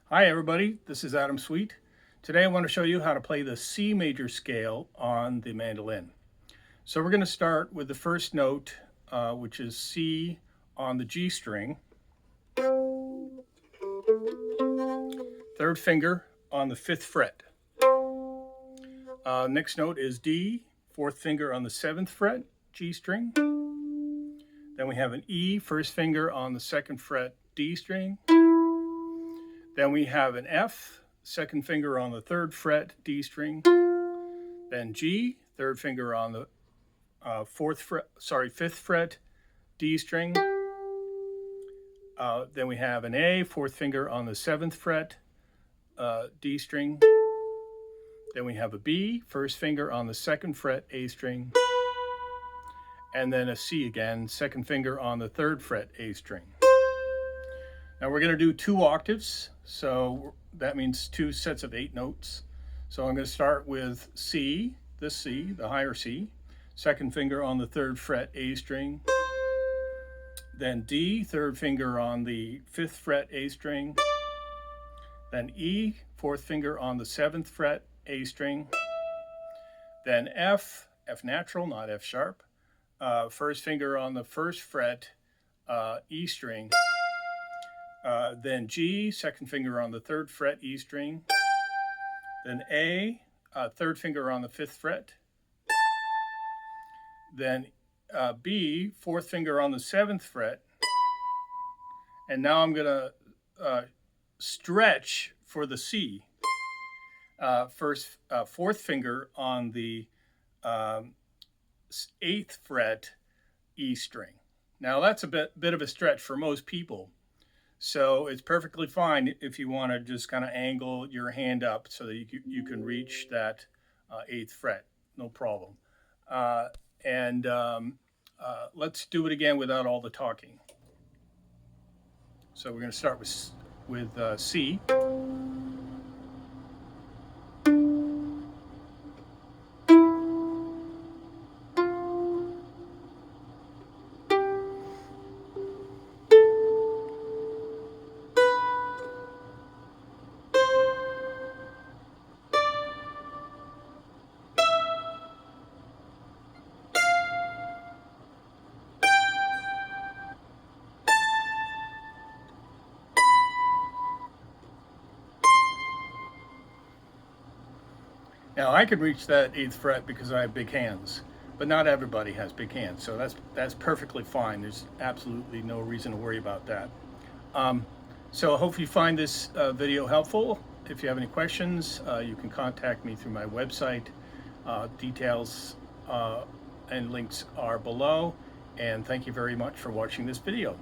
Hi everybody, this is Adam Sweet. Today I want to show you how to play the C major scale on the mandolin. So we're going to start with the first note, which is C on the G string. Third finger on the 5th fret. Next note is D, 4th finger on the 7th fret, G string. Then we have an E, first finger on the 2nd fret, D string. Then we have an F, second finger on the 3rd fret, D string. Then G, third finger on the 5th fret, D string. Then we have an A, 4th finger on the 7th fret, D string. Then we have a B, first finger on the 2nd fret, A string. And then a C again, second finger on the 3rd fret, A string. Now we're going to do 2 octaves, so that means 2 sets of 8 notes. So I'm going to start with C, this C, the higher C, second finger on the 3rd fret, A string. Then D, third finger on the 5th fret, A string. Then E, 4th finger on the 7th fret, A string. Then F, F natural, not F sharp. First finger on the 1st fret, E string. Then G, second finger on the 3rd fret, E string. Then A, third finger on the 5th fret. Then B, 4th finger on the 7th fret. And now I'm going to stretch for the C. First, 4th finger on the 8th fret, E string. Now that's a bit of a stretch for most people. So it's perfectly fine if you want to just kind of angle your hand up so that you can reach that 8th fret, no problem. Let's do it again without all the talking. So we're going to start with C. Now I could reach that 8th fret because I have big hands, but not everybody has big hands, so that's perfectly fine. There's absolutely no reason to worry about that. So I hope you find this video helpful. If you have any questions, you can contact me through my website. Details and links are below, and thank you very much for watching this video.